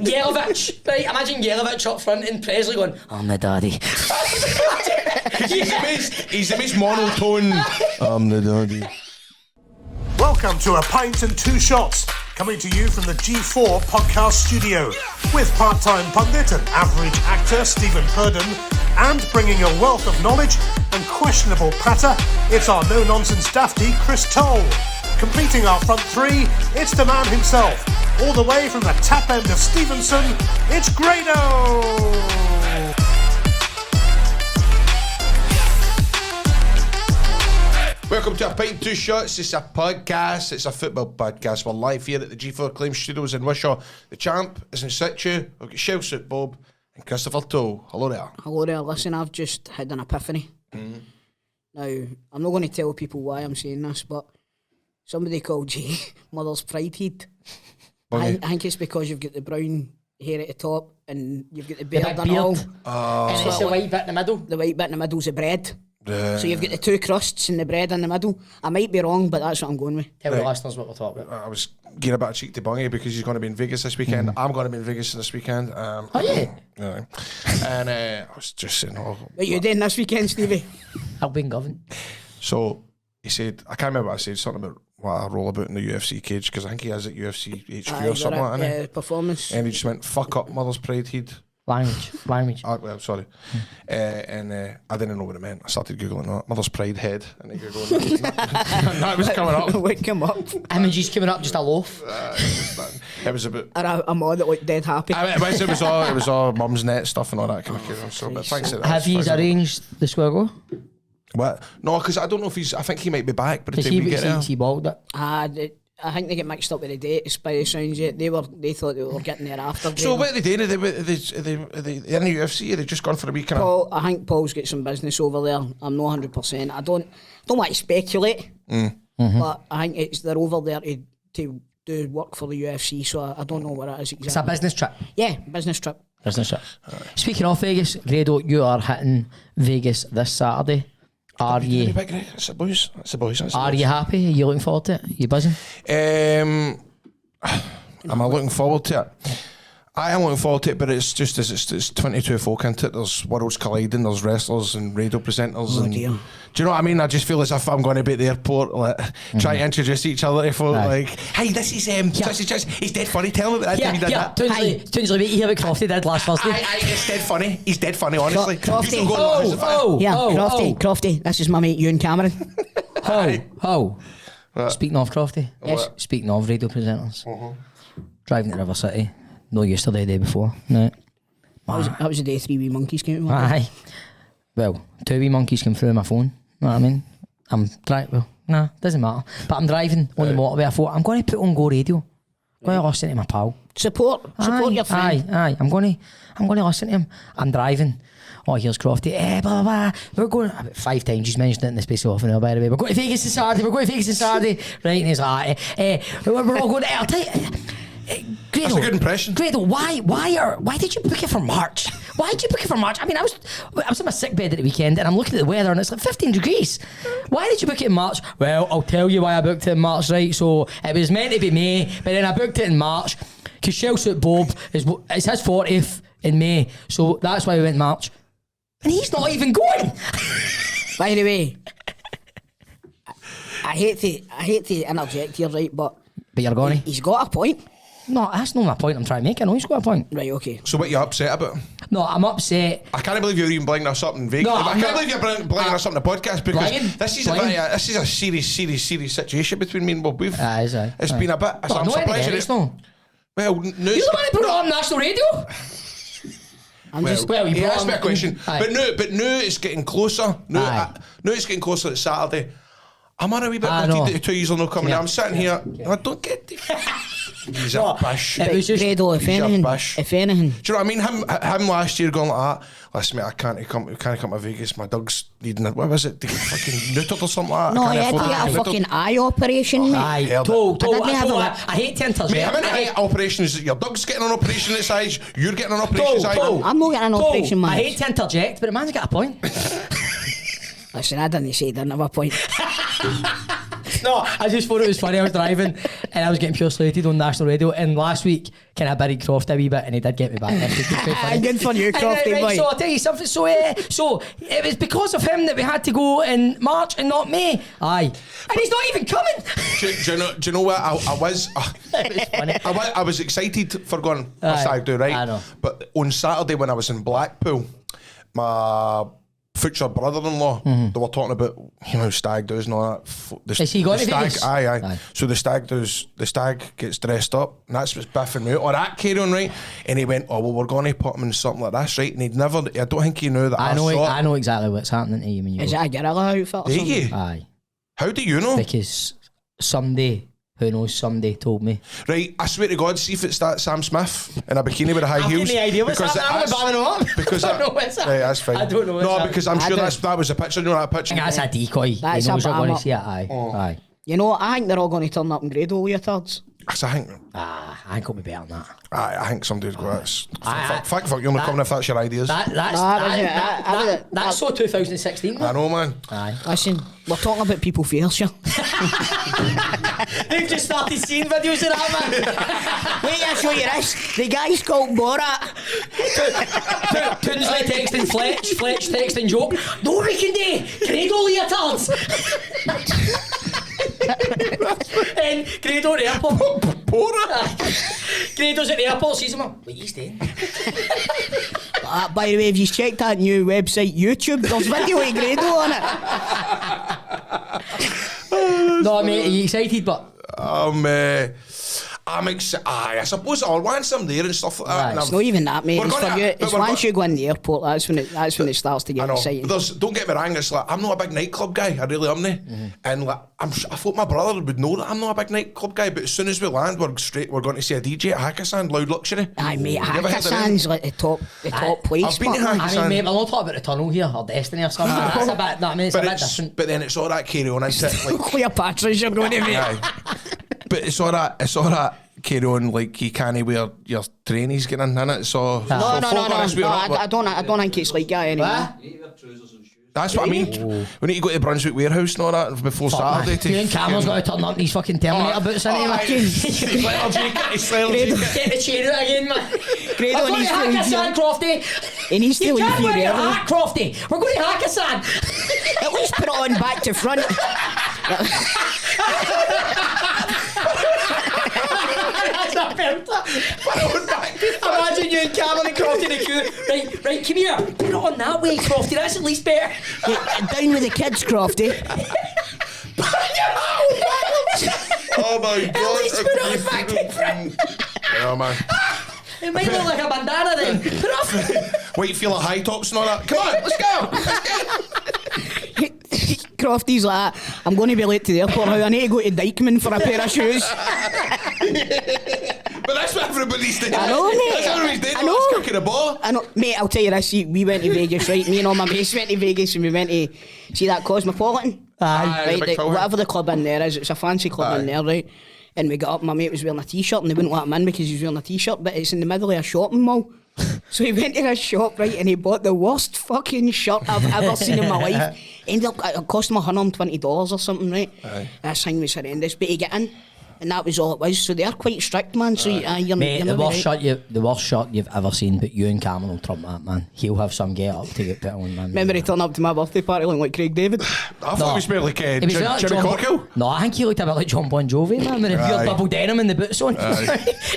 Yelovich, right? Imagine Yelovich up front and Presley going, I'm the daddy. He's the most monotone. I'm the daddy. Welcome to A Pint and Two Shots, coming to you from the G4 podcast studio, with part-time pundit and average actor Stephen Purden, and bringing a wealth of knowledge and questionable patter, it's our no-nonsense dafty Chris Toll. Completing our front three, it's the man himself, all the way from the tap end of Stevenson, it's Grado! Welcome to A Pint, Two Shots. It's a podcast. It's a football podcast. We're live here at the G4 Claim Studios in Wishaw. The champ is in situ. We've got Shell Suit Bob and Christopher Toll. Hello there. Hello there. Listen, I've just had an epiphany. Now, I'm not going to tell people why I'm saying this, but somebody called you Mother's Pride Head. Okay. I think it's because you've got the brown hair at the top and you've got the beard big and beard. all. And it's the white bit in the middle. The white bit in the middle's the bread. So you've got the two crusts and the bread in the middle. I might be wrong, but that's what I'm going with. Tell the listeners what we're talking about. I was getting a bit of cheek to Bungie because he's going to be in Vegas this weekend. I'm going to be in Vegas this weekend. Yeah. And I was just saying, What you doing this weekend, Stevie? I'll be in Govan. So he said, I can't remember what I said, something about what I roll about in the UFC cage, because I think he has at UFC HQ or something like that. Yeah, performance. And he just went, fuck up Mother's Pride Head. Language. Well, sorry. And I didn't know what it meant. I started Googling that. Mother's Pride Head. And then Googling that was coming up. What come up? Images coming up, just a loaf. It was about... Or a mod that looked dead happy. It was all mum's net stuff and all that kind of stuff. So, but thanks to that. Have you arranged the square go? What? No, because I don't know if he's... I think he might be back by the time we get there. He balled it. I think they get mixed up with the dates by the sounds of it. They thought they were getting there after. So what are they doing? Are they in the UFC? Are they just gone for a week? I think Paul's got some business over there. I'm not 100%. I don't want to speculate, but I think they're over there to do work for the UFC. So I don't know what it is exactly. It's a business trip. Yeah, business trip. Speaking of Vegas, Grado, you are hitting Vegas this Saturday. Are you? That's the boys. Are you happy? Are you looking forward to it? Are you buzzing? Am I looking forward to it? I am looking forward to it, but it's just as it's 22 folk into it. There's worlds colliding. There's wrestlers and radio presenters. Oh and dear. Do you know what I mean? I just feel as if I'm going to be at the airport, like, trying to introduce each other to folk. Like, hey, this is he's dead funny. Tell me that time you did that. Tunsley, mate, you hear what Crofty did last Thursday? It's dead funny. He's dead funny, honestly. Crofty. Crofty. This is my mate, Ewan Cameron. Speaking of Crofty, Yes. Speaking of radio presenters, driving to River City, no yesterday, the day before. No. That was the day 3 wee monkeys came out. Aye. Well, 2 wee monkeys came through my phone. Know what I mean? I'm driving. Well, nah, doesn't matter. But I'm driving on the motorway. I thought I'm going to put on Go Radio. I'm going to listen to my pal. Support your friend. Aye. I'm going to listen to him. I'm driving. Oh, here's Crofty. Blah, blah, blah. We're going about 5 times. He's mentioned it in the space of half an hour, by the way. We're going to Vegas on Saturday. Right, and he's like, we're all going to... I'll tell you... Grado, that's a good impression. Grado, why did you book it for March? Why did you book it for March? I mean, I was in my sick bed at the weekend and I'm looking at the weather and it's like 15 degrees. Why did you book it in March? Well, I'll tell you why I booked it in March, right? So it was meant to be May, but then I booked it in March because Shell Suit Bob it's his 40th in May, so that's why we went in March. And he's not even going. By the way, I hate to interject here, right? But you're going. He's got a point. No, that's not my point I'm trying to make. I know he's got a point. Right, okay. So what are you upset about? No, I'm upset. I can't believe you're even bringing us up in Vegas. No, I can't believe you're bringing us up in the podcast because this is a serious situation between me and Bob. It's been a bit. I'm surprised. Well, you're the one who put it on national radio. You asked me a question, but now it's getting closer. Now it's getting closer to Saturday. I'm on a wee bit worried that 2 years are not coming. I'm sitting here. I don't get the. He's a bish. It was just Grado, if anything. Do you know what I mean? Him last year going like that. Listen, mate, I can't come to Vegas. My dog's needing it. What was it? To get fucking neutered or something like that. No, he had to get a fucking eye operation, mate. I hate to interject. Mate, how many operations? Your dog's getting an operation at size. You're getting an operation at size. I'm not getting an operation, man. I hate to interject, but the man's got a point. Listen, I didn't say he didn't have a point. No, I just thought it was funny. I was driving and I was getting pure slated on national radio. And last week, kind of buried Croft a wee bit, and he did get me back. This week. It was quite funny. Good for you, Crofty boy. So I'll tell you something. So it was because of him that we had to go in March and not May. Aye, and he's not even coming. Do you know what? I was. It was funny. I was excited for going a stag do, right? I know. But on Saturday when I was in Blackpool, my future brother-in-law, they were talking about stag do's and all that. Has he got the any stag? Aye. So the stag gets dressed up, and that's what's biffing me out. Or that carry on, right? And he went, "Oh well, we're going to put him in something like this, right?" And he'd never. I don't think he knew that. I know exactly what's happening to you when you. Is it a gorilla outfit or something? you? Aye. How do you know? Because somebody told me. Right, I swear to God, see if it's that Sam Smith in a bikini with the high heels. I've no idea what's happening. I'm banning him up. Because I don't know what's happening. Right, that's fine. I don't know what's happening. because I'm sure that was a picture. You know that picture? That's a decoy. That's he knows a you're going bam to see it. Aye. Aye. You know, I think they're all going to turn up in Grado leotards. I think. I think it'll be better than that. I think somebody's got that. Fuck, you're not coming if that's your ideas. That's so 2016. I know, man. Aye. Listen, we're talking about people fierce here. They've just started seeing videos of that, man. Wait, I'll show you this. The guy's called Borat. Toonsley texting Fletch texting Joke. No, we can do Grado leotards. And Grado at the airport. Grado's at the airport, sees him. What are you doing? By the way, if you checked that new website, YouTube, there's video of Grado on it. No, mate, are you excited? But I'm excited. I suppose once I'm there and stuff like that. It's not even that, mate. It's for you. It's once you go in the airport, that's when it starts to get exciting. Don't get me wrong. It's like I'm not a big nightclub guy. I really am. And like I thought my brother would know that I'm not a big nightclub guy. But as soon as we land, we're going to see a DJ at Hakkasan, Loud Luxury. Aye, mate. Hakkasan's like the top place. I've been to I Hakkasan. mean, mate, we're not talking about the tunnel here or Destiny or something. It's a bit. No, I mean, it's a bit different. But then it's all that carry on. Cleopatra's you're going to be. But it's all that carry on, like you can't wear your trainees getting in it. So No. I don't think it's like that anymore. That's what I mean. We need to go to the Brunswick warehouse and all that before Saturday. You and Cameron's got to turn up these fucking Terminator boots in here. Get the chain out again, man. Grado We're going to Hakkasan, Crofty. He needs to You leave can't you wear your there. hat, Crofty. We're going to Hakkasan. At least put it on back to front. That's a belter. Imagine you and Cameron and Crofty in the queue. Right, come here. Put it on that way, Crofty. That's at least better. Down with the kids, Crofty. Oh my God! At least put it on back in front. Yeah, man. It might look like a bandana then. Put it off. Wait, feel like high tops and all that. Come on, let's go. Crofty's like, I'm going to be late to the airport now. I need to go to Dykeman for a pair of shoes. But that's what everybody's doing. I know, mate. That's what everybody's doing. I know. Let's kick the ball. I know, mate. I'll tell you this. We went to Vegas, right? Me and all my mates went to Vegas, and we went to see that Cosmopolitan. Right, whatever the club in there is, it's a fancy club in there, right? And we got up. My mate was wearing a t-shirt, and they wouldn't let him in because he was wearing a t-shirt. But it's in the middle of a shopping mall. So he went to this shop, right, and he bought the worst fucking shirt I've ever seen in my life. Ended up, it cost him $120 or something, right? This thing was horrendous, but he got in, and that was all it was. So they're quite strict, man. So you're Mate, the worst right. shot you've ever seen, but you and Cameron will trump that, man. He'll have some get up to get put on, man. Remember he turned up to my birthday party looking like Craig David? I thought he was more like Jimmy Cockle. No, I think he looked a bit like John Bon Jovi, man, with a real double denim and the boots on.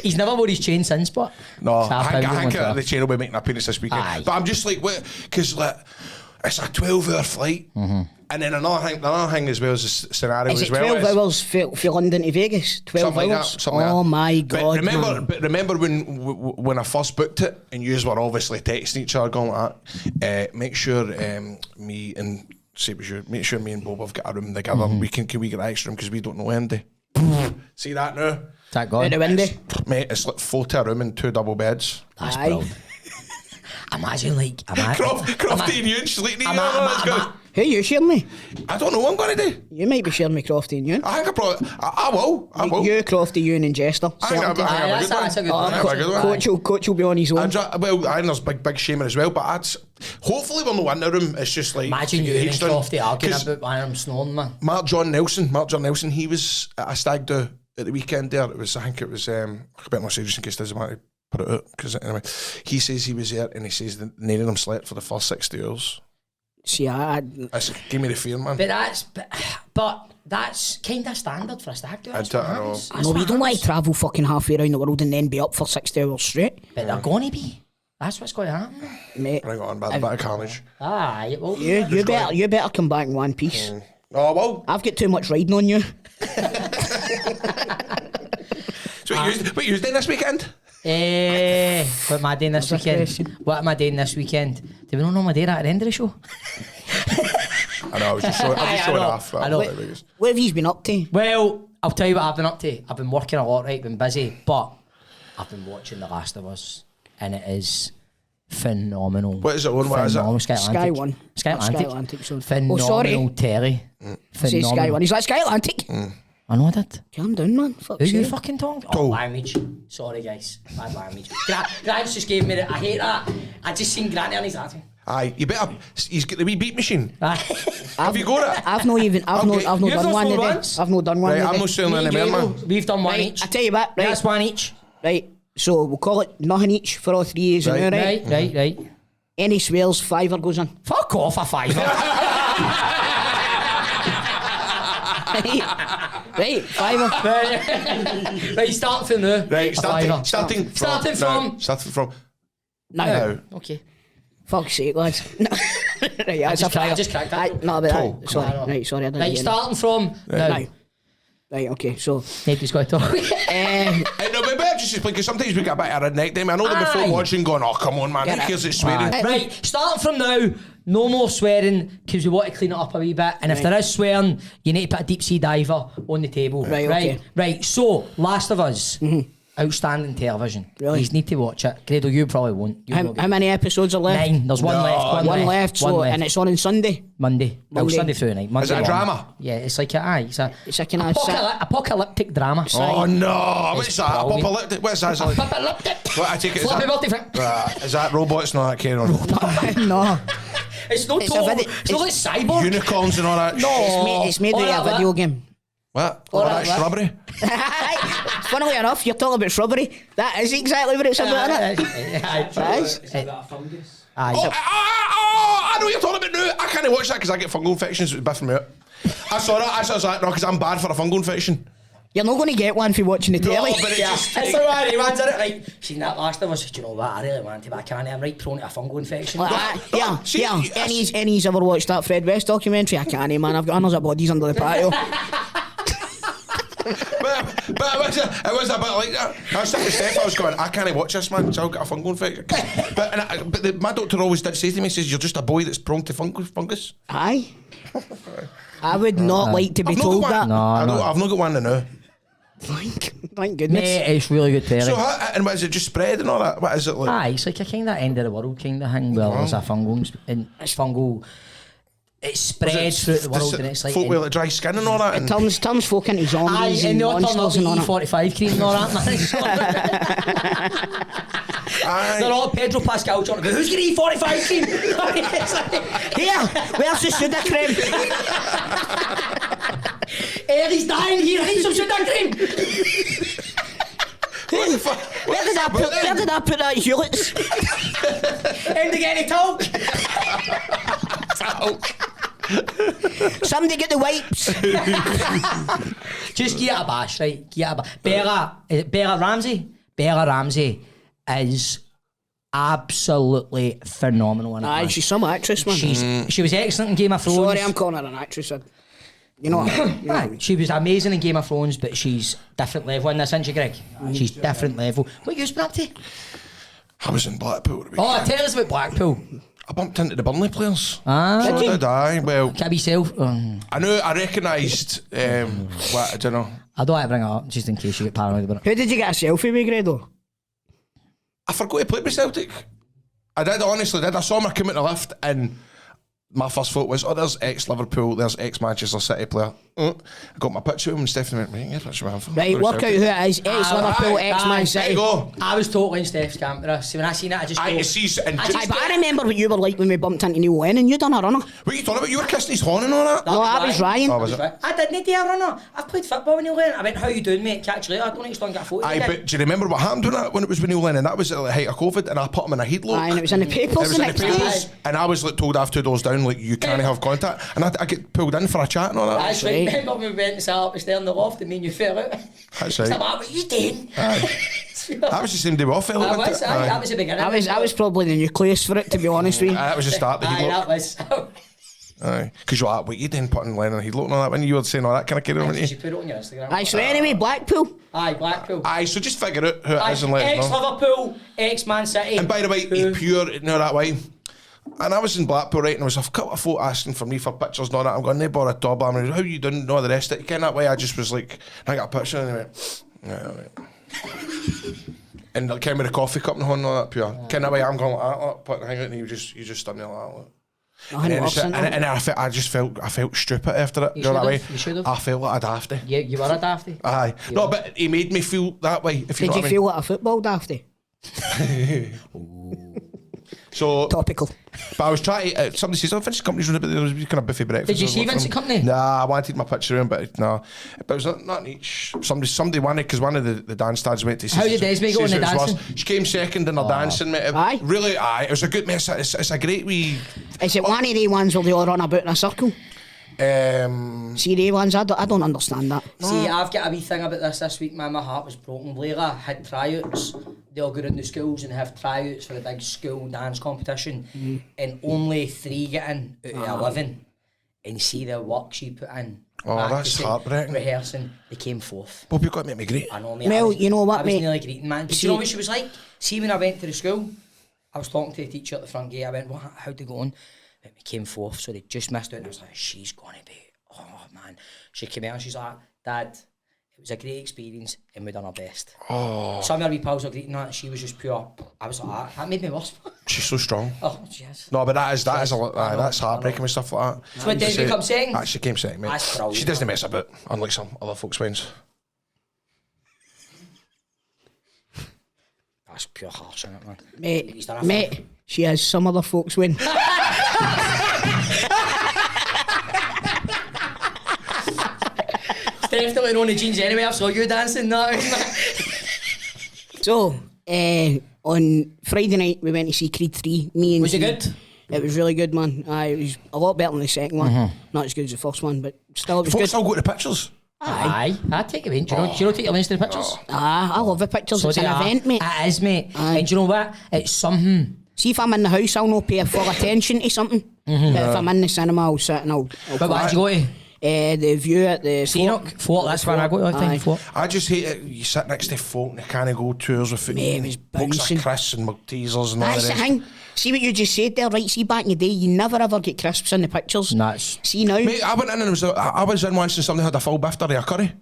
He's never wore his chain since, but... No, I think the chain will be making appearance this weekend. Aye. But I'm just like, because like, it's a 12-hour flight. And then another thing as well is the scenario is as it well. 12 hours for London to Vegas? 12 hours? Oh my God. But remember when I first booked it and you were obviously texting each other going like that, make sure me and Bob have got a room together. Can we get an extra room because we don't know Andy. See that now? Thank God. Out the window. Mate, it's like 40 a room and 2 double beds. That's brilliant. Imagine like... Crofty and you and sleeping Who you sharing me? I don't know what I'm going to do. You might be sharing me Crofty and Ewan. I think I probably... I will. You, Crofty, Ewan and Jester. I think I'm That's a good one. a good one. Coach will be on his own. I think there's big shamer as well, but hopefully we'll know in the room. It's just like... Imagine you and Crofty arguing about one of them snoring, man. Mark John Nelson, he was at a stag do at the weekend there. I think it was... I better not say just in case doesn't want to put it out, because anyway, he says he was there and he says that none of them slept for the first 60 hours. See, That's give me the fear, man. But that's kind of standard for a stag do. I don't know. no, we don't want to travel fucking halfway around the world and then be up for 60 hours straight. But they're going to be. That's what's going to happen. Mate. Bring it on, bit of carnage. Well, You better come back in one piece. Oh, well. I've got too much riding on you. So what you doing this weekend? What am I doing this weekend? What am I doing this weekend? Do we not know my day at the end of the show? I know, I was just showing off. I know. What have you been up to? Well, I'll tell you what I've been up to. I've been working a lot, right? Been busy, but I've been watching The Last of Us, and it is phenomenal. What is it on? What is it? Sky One. Sky Atlantic. So. Phenomenal, sorry. telly. Say Sky One. He's like Sky Atlantic. I know I did. Calm down, man. Fuck's Who you sake. fucking talking? Oh, language. Sorry, guys. Bad language. Grant's just gave me I hate that. I just seen Grant on his ass. Aye, you better. He's got the wee beat machine. Have you got it? I've not done one today. once? I've not done one Right, today. I'm not saying any more, man. We've done one Right, each. I tell you what, right. That's one each. Right, so we'll call it nothing each for all 3 years Right. now, right? Right. Any swears, fiver goes in. Fuck off, a fiver. Right, fiver. Right, start from now. Right, starting from No. Okay. Fuck's sake, lads. Right, that's a fiver. I just cracked that. No, but Cool. sorry. Right, sorry, I didn't Right, hear starting from now. No. Right, okay, so... Nobody's got to talk. no, but better just explain, because sometimes we get a bit of a redneck them. I know them before Aye. watching going, oh, come on, man, who cares it's swearing? Right, starting from now, no more swearing, because we want to clean it up a wee bit. And if there is swearing, you need to put a deep sea diver on the table. Right, okay. Right, so, Last of Us. Outstanding television. Really? You need to watch it. Grado, you probably won't. How many episodes are left? 9. There's one left. One left, so, and it's on Sunday. Monday. Well, Monday. Sunday through the night. Monday Is it a long. drama? Yeah, it's like it's a kind of apocalyptic drama. Oh, no. What's that? brilliant. Apocalyptic? What's that? Apocalyptic. What, I take it, Flippy multi-front. is that robots and all that carry on? No. It's not It's a total. video- It's not like Cyborg. Unicorns and all that No. shit. It's made All with that a video game. What? All All that, that shrubbery? Funnily enough, you're talking about shrubbery. That is exactly what it's about, isn't it? Aye. Oh, I know what you're talking about now. I can't watch that because I get fungal infections. It was biffing me out. I saw that. I was like, no, because I'm bad for a fungal infection. You're not going to get one for watching the telly. but it just... That's the one he wants it. Right. Seen that Last of Us? Do you know what? I really want to, but I can't. I'm right prone to a fungal infection. Any's ever watched that Fred West documentary? I can't, man. I've got hundreds of bodies under the patio. but it was a bit like that. I was saying to Steph, I was going, I can't watch this, man, so I'll get a fungal infection. But my doctor always did say to me, he says, you're just a boy that's prone to fungus. Aye. I would not like to be told that. No, I've not got one to know. Thank goodness. Mate, it's really good telly. So, and what is it, just spread and all that? What is it like? Aye, it's like a kind of end of the world kind of thing. Well, there's a fungal, and it's fungal. It spreads through the world, and it's like folk with like dry skin and all that. It turns folk into zombies and and they all turn up monsters and all with that. E45 cream and all that, man. They're all Pedro Pascal trying to go, who's getting E45 cream? Here, where's the soda cream? He's dying here, I need some soda cream. What the fuck? Where did I put that Hewlett's? And to get any talk. Somebody get the wipes. Just get a bash, right? Get a bash. Bella Ramsey is absolutely phenomenal in it. Aye, man. she's some actress, man. She was excellent in Game of Thrones. Sorry, I'm calling her an actress. You know what I mean? Aye, she was amazing in Game of Thrones, but she's different level in this, isn't she, Greg? She's different level. What you been up to? I was in Blackpool. Oh, tell us about Blackpool. I bumped into the Burnley players. Ah, So did I. Well, can't be self. I knew, I recognised, what, I don't know. I don't want to bring it up just in case you get paranoid about it. Who did you get a selfie with, Grado? I forgot to play with Celtic. I did, honestly did. I saw him come out the lift and my first thought was, there's ex-Liverpool, there's ex-Manchester City player. I got my picture of him and Stephanie went, right, get a picture of him. Right, work out who it is. Ex-Liverpool, ex-Man There you City. go. I was totally in Steph's camera. See, when I seen it, I just go... But I remember what you were like when we bumped into Neil Lennon. You done a runner. What are you talking about? You were kissing his horn and all that? No, that was Ryan. Oh, was it? I didn't do a runner. I've played football with Neil Lennon. I went, how you doing, mate? Catch you later. I don't need to get a photo. Aye, but do you remember what happened when it was with Neil Lennon? That was at the height of COVID, and I put him in a headlock. Aye, and it was in the papers the next day. And I was like told after 2 doors down, like, you can't have contact. And I get pulled in for a chat and all that. That's right. Remember when we went and sat up there in the loft and me and you fell out? That's right. What are you doing? That was the same day we all fell out. That was the beginning. That was probably the nucleus for it, to be honest with you. That was the start. That was... Aye, because you're like, what you doing putting Lennon in a headlock and all that when you were saying all that kind of carry on, Did you put it on your Instagram? Aye, so anyway, Blackpool. Aye, Blackpool. Aye, so just figure out who it is and let us know. Ex-Liverpool, ex-Man City. And by the way, he's pure, that way. And I was in Blackpool, right, and there was a couple of folk asking for me for pictures and all that. I'm going, they borrow a top, I'm like, how you doing, and all the rest of it. Kind of that way, I just was like, I got a picture, and they went, yeah, all right. And like, came with a coffee cup and all that, pure. Kind of way, I'm going like that, putting hang out, and you just stood there like that. Look. And I felt stupid after it. You know that way? You should have. I felt like a dafty. Yeah, you were a dafty. Aye. No, but he made me feel that way. If you know Did what you I mean. feel like a football dafty? So topical. But I was trying to, somebody says, Vincent Company's running, but there was kind of buffet breakfast. Did you see Vincent Company? Nah, I wanted my picture in, but no. But it was not each. Somebody wanted, because one of the dance dads went to see. How did Desmond go in the dancing? She came second in the dancing, mate. Aye. Really, aye. It was a good mess. It's a great wee. Is it one of the ones where they all run about in a circle? See the ones? I don't understand that. See, I've got a wee thing about this week, man. My heart was broken. Blaira had tryouts. They all go around the schools and have tryouts for the big school dance competition. And only 3 get in out of 11. And see the work she put in. Oh, that's heartbreaking. Rehearsing, they came 4th. Bob, you've got to make me great. I know, mate. Well, you know what, I was mate? nearly greeting, man. But you know what she was like? See, when I went to the school, I was talking to the teacher at the front gate. I went, how'd they go on? We came 4th, so they just missed out. And I was like, she's going to be, oh man. She came out and she's like, Dad, it was a great experience and we done our best. Oh. Some of our wee pals were greeting that and she was just pure. I was like, that made me worse. She's so strong. Oh, yes. No, but that's heartbreaking with stuff like that. So when Desmond come second? She came second, mate. That's brilliant. She doesn't mess about, unlike some other folks' wins. That's pure harsh, isn't it, man? Mate, she has some other folks win. Definitely on the jeans anyway. I saw you dancing. No. So, on Friday night we went to see Creed 3. Me and Was it good? It was really good, man. It was a lot better than the second one. Not as good as the first one, but still it was Folks good. still go to the pictures. Aye. I'd take a win. Do you know take your wins to the pictures? I love the pictures. It's an event, mate. It is, mate. Aye. And do you know what? It's something. See, if I'm in the house, I'll not pay full attention to something. But if I'm in the cinema, I'll sit and I'll But what did you go to? the view at the Fort, that's where I go to all the time. Fort. I just hate it. You sit next to folk and they can't go tours with it. Mate, it was Folks bouncing. like Chris and Maltesers and all That's the the rest. thing. See what you just said there, right? See, back in the day, you never ever get crisps in the pictures. Nuts. See now. Mate, I went in and I was in once and somebody had a full biff or a curry.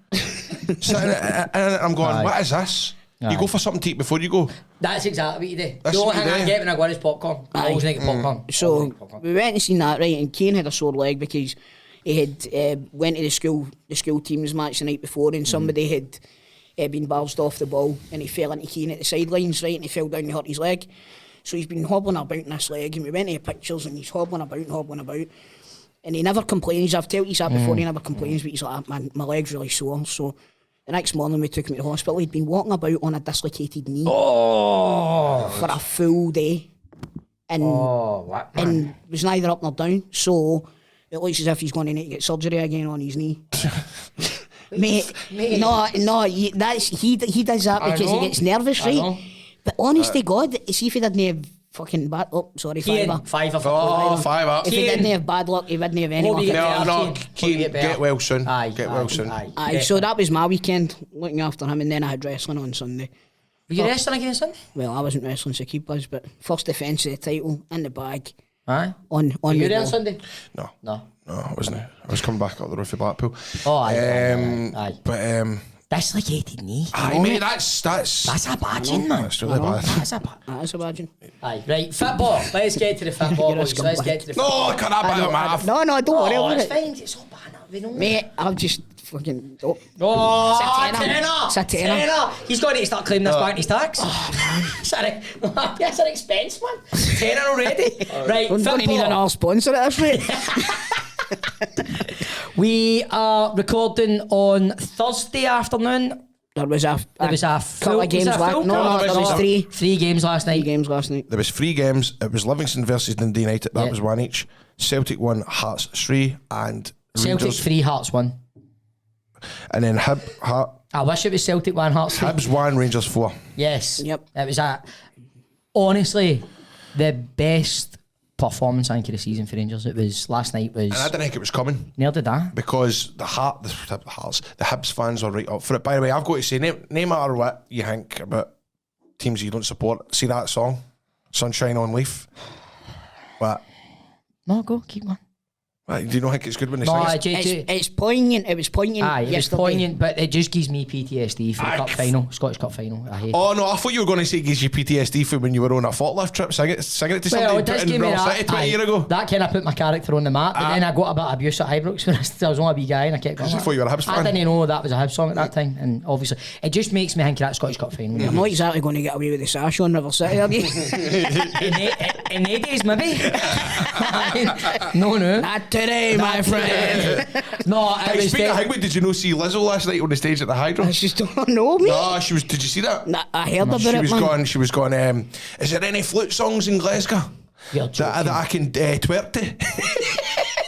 Sitting and I'm going, what is this? You go for something to eat before you go. That's exactly what you do. That's The only what you thing I do. get when I go in is popcorn. I always like popcorn. So we went and seen that, right? And Kane had a sore leg because he had went to the school teams match the night before, and somebody had been bounced off the ball, and he fell into Kane at the sidelines, right? And he fell down and hurt his leg. So he's been hobbling about in this leg, and we went to the pictures, and he's hobbling about. And he never complains. I've told you that before, he never complains, but he's like, man, my leg's really sore. So the next morning we took him to the hospital. He'd been walking about on a dislocated knee for a full day. And, and was neither up nor down. So it looks as if he's going to need to get surgery again on his knee. Mate, no, he does that because he gets nervous, right? But honest to God, see if he didn't have fucking bad... Oh, sorry, Fiver. Fiver. If he didn't have bad luck, he wouldn't have any luck. No, Keen, get well soon. Get well soon. Aye, so that was my weekend, looking after him, and then I had wrestling on Sunday. Were you wrestling again Sunday? Well, I wasn't wrestling, so keep us, but first defence of the title, in the bag. Aye. On Were you the there on wall. Sunday? No, I wasn't. I was coming back up the roof of Blackpool. Oh, aye. But That's like 18 knee. Aye, mate, that's a badging, man. That's really bad. That's a badging. Aye, right, football. Let's get to the football, boys. Let's get to the football. No, can I buy them half? No, don't worry Oh, about it's it. fine. It's all banner. We know. Mate, I've just fucking... Oh, It's a tenner. tenner. He's going to start claiming this back in his tax. Sorry. That's an expense, man. Tenner already. Right, I'm going to need another sponsor at this rate. We are recording on Thursday afternoon. There was a Couple of games last. No, there was three. 3 games last night. 3 games last night. There was 3 games. It was Livingston versus Dundee United. That was 1 each. Celtic 1, Hearts 3, and Celtic Rangers. 3, Hearts 1. And then I wish it was Celtic 1, Hearts 3. Hibs 1, Rangers 4. Yes. Yep. It was honestly the best performance I think of the season for Rangers. It was last night. And I didn't think it was coming. Near did that. Because the Hibs fans are right up for it. By the way, I've got to say, no matter what you think about teams you don't support, see that song, Sunshine on Leaf? What? No, go, keep on. What, do you not think it's good when they No, sing it? It's poignant. It was poignant. Aye, it was yesterday. poignant, but it just gives me PTSD for the cup final, Scottish Cup final. I hate it. Oh no, I thought you were going to say it gives you PTSD for when you were on a forklift trip, singing it to Well, somebody it does in give me Royal that. City 20 years ago. That kind of put my character on the map, but then I got a bit of abuse at Ibrox when I was only a wee guy and I kept going. I thought you were a Hibs I fan. didn't know that was a Hibs song at that time, and obviously it just makes me think of that Scottish Cup final. You're not exactly going to get away with the sash on River City, are you? In 8 days, maybe. No. Not today, my friend. No, Hey, it was speaking of Higwood, did you know see Lizzo last night on the stage at the Hydro? I just don't know, mate. No, she was. Did you see that? Nah, I heard about it, man. She was going. Is there any flute songs in Glasgow You're that I can twerk to?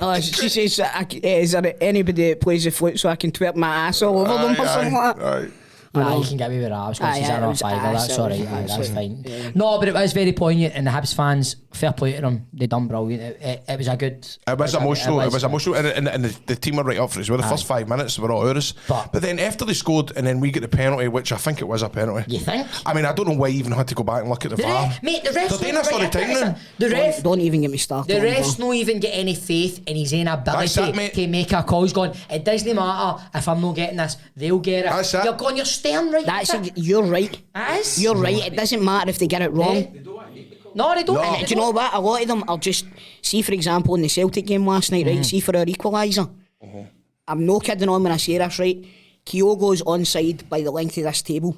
Oh, she says, is there anybody that plays the flute so I can twerk my ass all over them or something like that? Aye. You can get me with that. I was going to say Aye, that it on was fiver. ass, That's it alright. was Aye, that's absolute- fine. No, but it was very poignant, and the Hibs fans, fair play to them. They done brilliant. It was a good. It was emotional. It was emotional, and the team were right up for it as well. The first 5 minutes were all ours. But then after they scored, and then we get the penalty, which I think it was a penalty. You think? I mean, I don't know why you even had to go back and look at the VAR. Mate, the ref's They're doing this all the time now. The ref. Don't even get me started. The on ref's that. not even get any faith in his own That's ability it, mate. to make a call. He's going, it doesn't matter if I'm not getting this, they'll get it. That's it. You're going, you're staring right That's at it. You're right. It is. You're right. It doesn't matter if they get it wrong. No, they don't. No. They Do you know don't. what? A lot of them are just... See, for example, in the Celtic game last night, right? See, for our equaliser. I'm no kidding on when I say this, right? Kyogo's onside by the length of this table.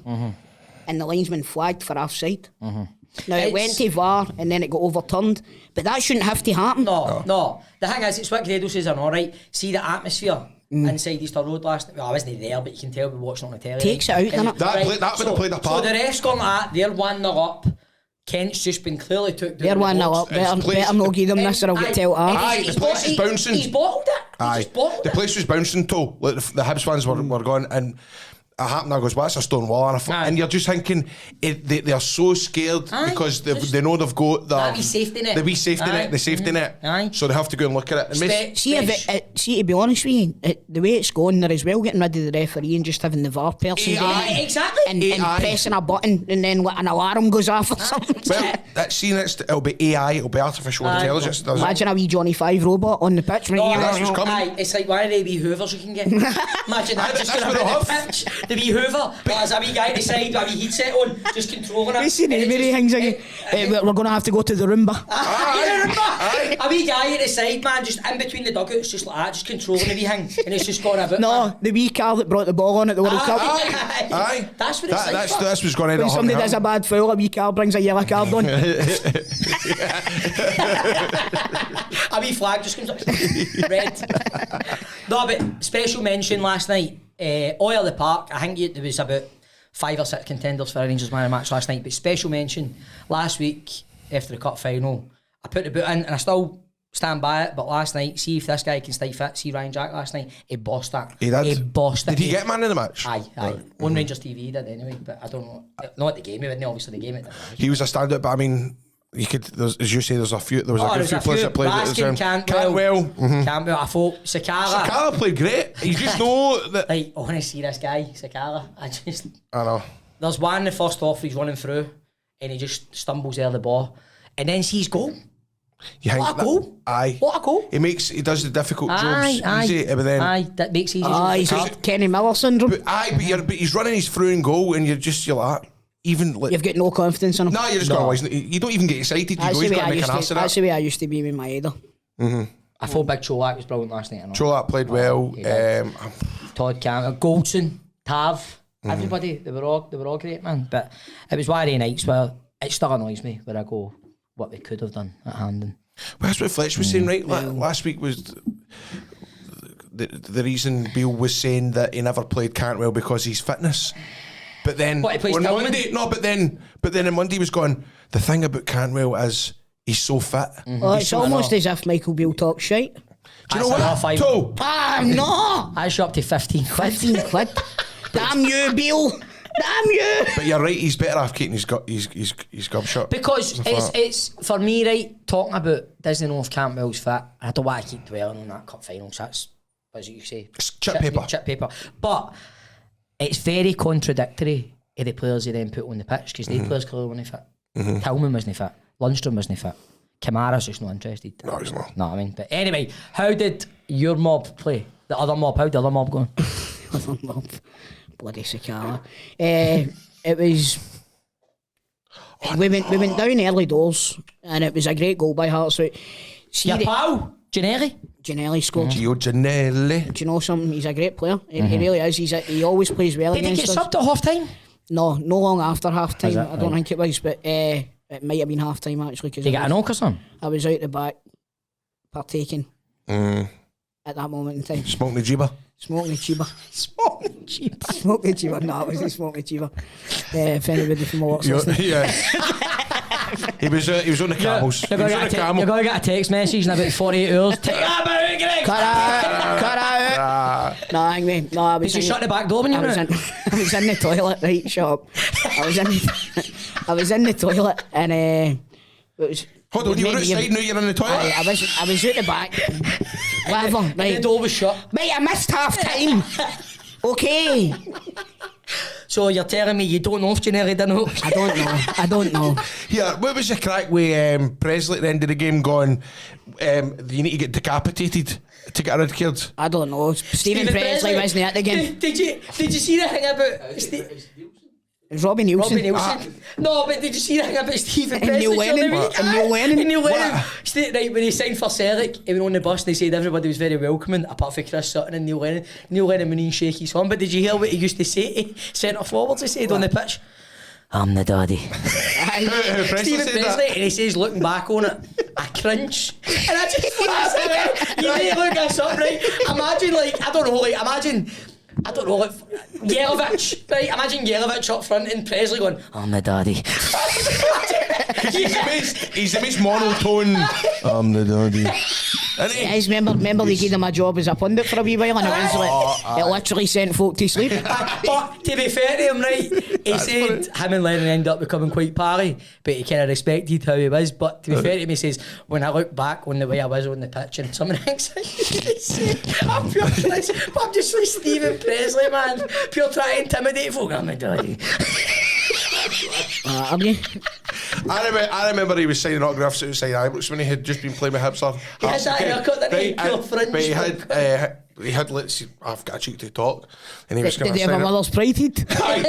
And the linesman flagged for offside. Now, it went to VAR and then it got overturned. But that shouldn't have to happen. No. The thing is, it's what Grado says are alright. See the atmosphere inside Easter Road last night. Well, I wasn't there, but you can tell we watched it on the telly. Takes it out, doesn't it? That would have played a part. So the ref's gone like that. They're 1-0 up. Kent's just been clearly took down. They're the 1-0 box. up. Better not give them this or I'll get told off. Aye, the place is bouncing. He's bottled it. Aye, He's bottled the it. place was bouncing too. Like the Hibs fans were going, and it happened. I goes, well, that's a stone wall, and you're just thinking they are so scared Aye, because just they know they've got that wee safety net. the wee safety Aye. net, the safety net. Aye. So they have to go and look at it. And See, to be honest with you, the way it's going, they're as well getting rid of the referee and just having the VAR person do AI. it. Exactly. And AI. pressing a button and then an alarm goes off or something. well, it'll be AI, it'll be artificial intelligence. Does it? Imagine a wee Johnny 5 robot on the pitch. Right Oh, here. that's what's coming. aye, it's like one of the wee hoovers you can get. Imagine that, just That's going what about I the pitch. The wee hoover, but there's a wee guy at the side with a wee headset on, just controlling it. We see the And it many just- things again. We're going to have to go to the Roomba. Aye. A wee guy at the side, man, just in between the dugouts, just like that, just controlling the wee thing, and it's just going about. No, the wee car that brought the ball on at the World Cup. Aye. That's what it's like. That's what's going on. When somebody does a bad foul, a wee car brings a yellow card on. A wee flag just comes up, red. No, but special mention last night, Oil the Park. I think there was about 5 or 6 contenders for a Rangers Man of the Match last night, but special mention last week after the cup final, I put the boot in and I still stand by it, but last night, see if this guy can stay fit. See Ryan Jack last night, he bossed that. He did. He bossed it. Did he get man of the match? Aye. On Rangers TV he did anyway, but I don't know. Not at the game, he wouldn't obviously the game. It He was a standout, but I mean, you could, as you say, there was a good few players that played at the Raskin, time. Cantwell. Mm-hmm. Cantwell, I thought Sakala. Sakala played great. You just know that. Like, I want to see this guy, Sakala. I know. There's one in the first half he's running through and he just stumbles out of the ball and then sees goal. You think What a goal. Aye. What a goal. He does the difficult jobs easy, but then that makes easy. He's got Kenny Miller syndrome. but he's running his through and goal, and you're like, even like, You've got no confidence in him. no, you're just going, you don't even get excited. You go, he's got to make an ass of That's it. the way I used to be with my header. I thought Big Cholak was brilliant last night. Cholak played well. Todd Campbell, Goldson, Tav, everybody, they were all great, man. But it was one of the nights where it still annoys me where I go, what they could have done at Handon. Well, that's what Fletch was saying, right? Last week was the reason Beale was saying that he never played Cantwell because he's fitness. But then What, he plays on Tillman? Monday, no, but then on Monday he was going, the thing about Cantwell is he's so fit. Oh, it's almost as if Michael Beale talks shite. Do you know what? Five. Toe. No! I shot up to 15 quid. 15 quid. Damn you, Beale! Damn you! But you're right, he's better off keeping his gob shot. Because it's for me, right, talking about Disney North Campbell's fit, I don't want to keep dwelling on that cup final, so that's, what is it you say? It's chip paper. Chip paper. But it's very contradictory of the players they then put on the pitch, because the players clearly weren't fit. Tillman wasn't fit. Lundstrom wasn't fit. Kamara's just not interested. No, he's not. No, I mean, but anyway, how did your mob play? The other mob, how'd the other mob go? Other mob. Bloody Sakala. It was. We went down early doors, and it was a great goal by Hearts. See Your pal, Janelli? Janelli scored. Gio Janelli. Do you know something? He's a great player. He really is. He always plays well Did he against get us. subbed at half time? No long after half time. Is it? I don't Right. think it was, but it might have been half time actually. Cause Did he get a knock or something? I was out the back, partaking at that moment in time. Smoking the Jeeba. Smoking the Chiba. Smoking cheap. Smoking the Chiba. No, it wasn't smoking the Chiba. If anybody from the works listening. Yeah. He was on the camels. He was on the camel. You're going to get a text message in about 48 hours. Take that out, Greg! Cut out! No, hang me. No, I was. Did you shut the back door when you were out? I was in the toilet. Right, shut up. I was in the toilet, and it was. Hold on, you were outside, now you're in the toilet? I was out the back. Whatever, right. The door was shut. Mate, I missed half time. Okay. So you're telling me you don't know if Janelli didn't know? I don't know. Yeah, what was the crack with Presley at the end of the game going, you need to get decapitated to get rid of kids? I don't know. Stephen Presley wasn't at the game. Did you see the thing about... It was Robbie Nielsen. No, but did you see the thing about Stephen And Presley? Neil Lennon. And Neil Lennon. And Neil Lennon. Right, when he signed for Celtic, he went on the bus and they said everybody was very welcoming, apart from Chris Sutton and Neil Lennon. Neil Lennon wouldn't shake his hand, but did you hear what he used to say to centre forwards? He said on the pitch, I'm the daddy. Stephen Presley, and he says, looking back on it, I cringe. And I just want to say, you need to look this up, right? Imagine, Yelovich, right? Imagine Yelovich up front and Presley going, I'm the daddy. He's the most monotone. I'm the daddy. Guys, remember they gave him a job as a pundit for a wee while, and it literally sent folk to sleep. But to be fair to him, right, he said him and Lennon ended up becoming quite pally, but he kind of respected how he was. But to be fair to him, he says, when I look back on the way I was on the pitch and some of the things I used to say, I'm just like Stephen Presley, man, pure trying to intimidate folk. I'm a daddy. Are you? I remember he was signing autographs outside Ibrox when he had just been playing with Hibs. He had that haircut, didn't he? Pure fringe. But he had, let's see, I've got a cheek to talk. And he was Did he have a mother's pride? Right.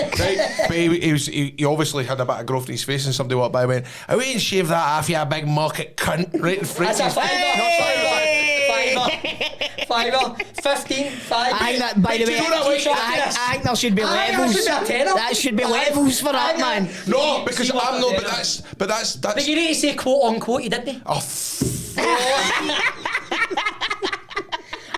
But he obviously had a bit of growth in his face, and somebody walked by and went, I wait and shave that off, you big market cunt, right in front That's of a fiver. 15, 5. I think that, by the way, I think there should be levels. That should be levels for that, man. No, because I'm not, but that's. But you need to say quote unquote, you didn't. Oh,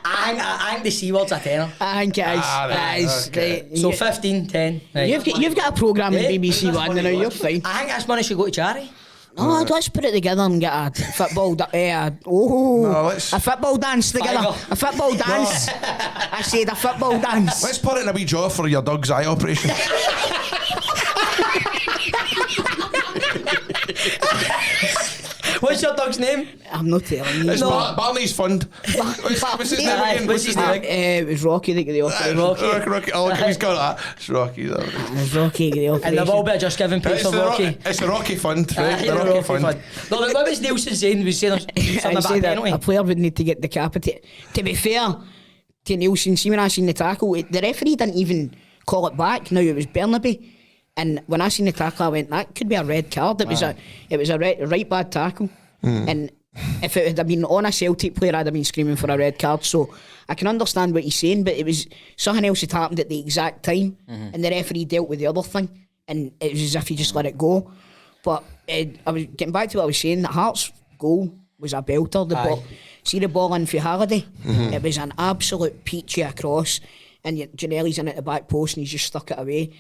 I think the C word's a tenner. I think it is. That is okay. right. So 15, 10. Right. You've got a programme in Yeah. BBC One now, you're fine. I think this money should go to charity. No, let's put it together and get a football a football dance together. Fiver. A football dance. I said a football dance. let's put it in a wee jar for your dog's eye operation. What's your dog's name? I'm not telling you. It's Barney's Fund. What's his name again? What's his name? It was Rocky that got the operation. Rocky. Oh, look, he's got that. It's Rocky. It was Rocky got the operation. And they've all been just giving pay for Rocky. It's the Rocky Fund, right? Aye, The Rocky Fund. No, what was Nielsen saying? Was saying something I'd about say a that penalty. a player would need to get decapitated. To be fair to Nielsen, see when I seen the tackle, the referee didn't even call it back. Now it was Burnaby, and when I seen the tackle, I went, that could be a red card. It was a right bad tackle, and if it had been on a Celtic player, I'd have been screaming for a red card. So I can understand what he's saying, but it was something else had happened at the exact time, and the referee dealt with the other thing, and it was as if he just let it go. But I was getting back to what I was saying. That Hearts goal was a belter. The ball, see the ball in for Halliday. It was an absolute peachy across, and Ginelli's in at the back post, and he's just stuck it away.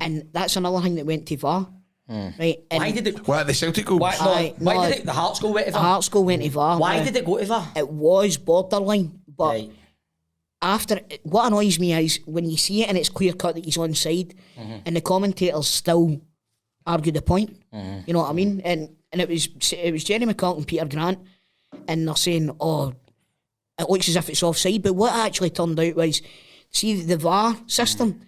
And that's another thing that went to VAR. Right? And Why did it? What, the Celtic goal? Why did the Hearts go to the VAR? Hearts goal went to VAR. Why did it go to VAR? It was borderline, but Right. after, what annoys me is when you see it and it's clear cut that he's onside, and the commentators still argue the point. You know what I mean? And it was Jerry McCulloch and Peter Grant, and they're saying, "Oh, it looks as if it's offside," but what actually turned out was, see the VAR system.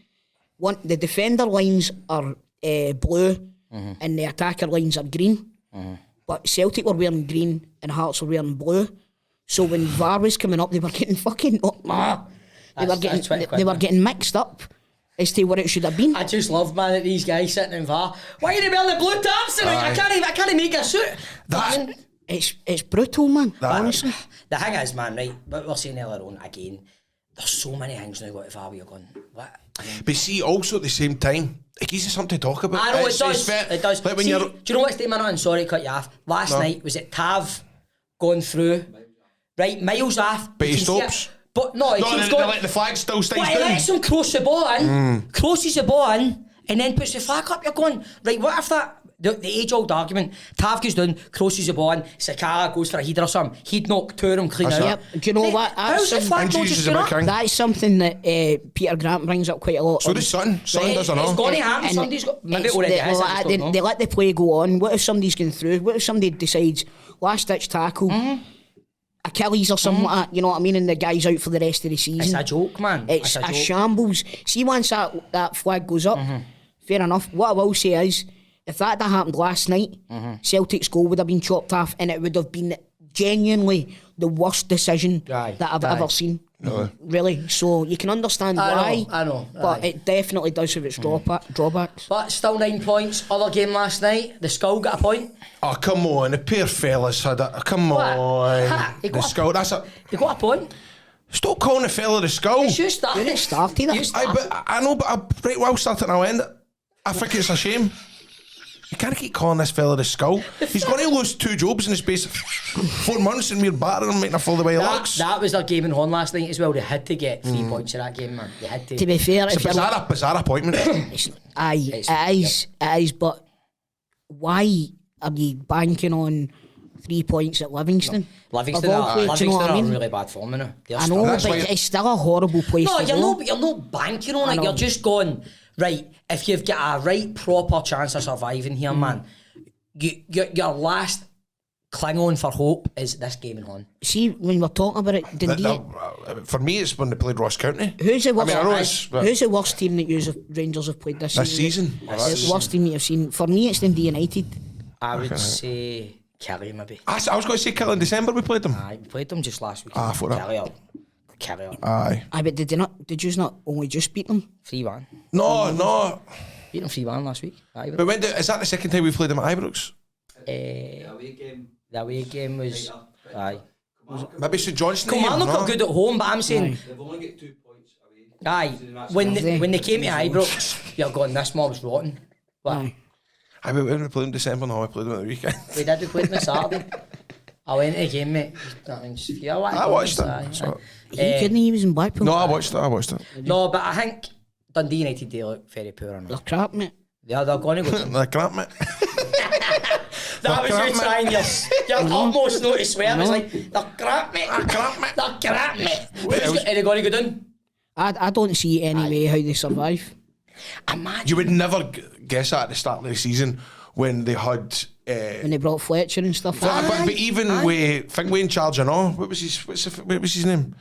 The defender lines are blue, and the attacker lines are green. But Celtic were wearing green and Hearts were wearing blue. So when VAR was coming up, they were getting fucking they were getting mixed up as to what it should have been. I just love, man, that these guys sitting in VAR. Why are they wearing the blue tabs tonight? I can't make a suit. It's brutal, man. Honestly, The thing is, man, right, what we're saying earlier on again, there's so many things now what if VAR, you're going, what? But see, also at the same time, it gives you something to talk about. I know it does. It does. Like when See, you're... do you know what's the man? Sorry to cut you off. Last night, was it Tav going through? Right, miles off. But he You can see stops. it. But no, he keeps going. The flag still stays But he down. lets him cross the ball in, crosses the ball in, and then puts the flag up. You're going, right, what if that, the age-old argument, Tav goes down, crosses the ball in, Sakala goes for a header or something, he'd knock two of them clean out. yep. Do you know what? How's the flag not just going up? That's something that Peter Grant brings up quite a lot. So does Sutton. Sutton does It's know. going to happen. And Somebody's got, maybe it's it already the- has. I just they, don't know. they let the play go on. What if somebody's going through? What if somebody decides last ditch tackle, Achilles or something like that? You know what I mean? And the guy's out for the rest of the season. It's a joke, man. It's a a joke. shambles. See, once that flag goes up, fair enough. What I will say is, if that had happened last night, Celtic's goal would have been chopped off, and it would have been genuinely the worst decision that I've ever seen. Really. So you can understand why. I know. But it definitely does have its drawbacks. But still 9 points. Other game last night, the Skull got a point. Oh, come on. The pair fellas had it. Come on. He The got skull. That's it. You got a point. Stop calling the fella the skull. It's you started. You started it. You started. But I know, but right, well started and I'll end it. I think it's a shame. You can't keep calling this fella the skull. He's going to lose 2 jobs in the space of 4 months, and we're battering him, making a fool the way he looks. That was their game in Horn last night as well. They had to get 3 points in that game, man. They had to. To be fair, It's a bizarre appointment. it is, but why are you banking on 3 points at Livingston? Livingston Of all places, are do you know what I mean? in really bad form now. I know, That's but why- it's still a horrible place No, to you're go. not. You're not banking on I it. know. You're just going right. If you've got a right proper chance of surviving here, man, your last cling on for hope is this game in Horn. See, when we're talking about it, Dundee, For me, it's when they played Ross County. who's the worst? I know it's... but Who's the worst team that Rangers have played this season? season? The worst team you've seen. For me, it's Dundee United. I would say Kelly maybe. I was going to say Kill in December we played them. Aye, we played them just last week. I thought that. Kelly. Aye. Aye, but did you not only just beat them? 3-1. No. Beat them 3-1 last week. Aye, But is that the second time we played them at Ibrox? the away game was. Aye. Maybe St Johnstone. Kilmarnock got good at home, but I'm saying. They've only got 2 points away. Aye, when they came to Ibrox, you're going, this mob's rotten. But Aye. I we played them in December. No, we played them at the weekend. we did, we played on a Saturday. I went to the game, mate. I watched it. So. He couldn't. He was in Blackpool. No, I watched it. No, but I think Dundee United, they look very poor They're now. crap, mate. They're going to go. Like crap, mate. That was you trying your utmost not to swear. It was like, they're crap, mate. They're crap, mate. Are they going to go down? I don't see any way how they survive. You would never guess that at the start of the season when they had. When they brought Fletcher and stuff. But even with think we in charge and all, what was his name?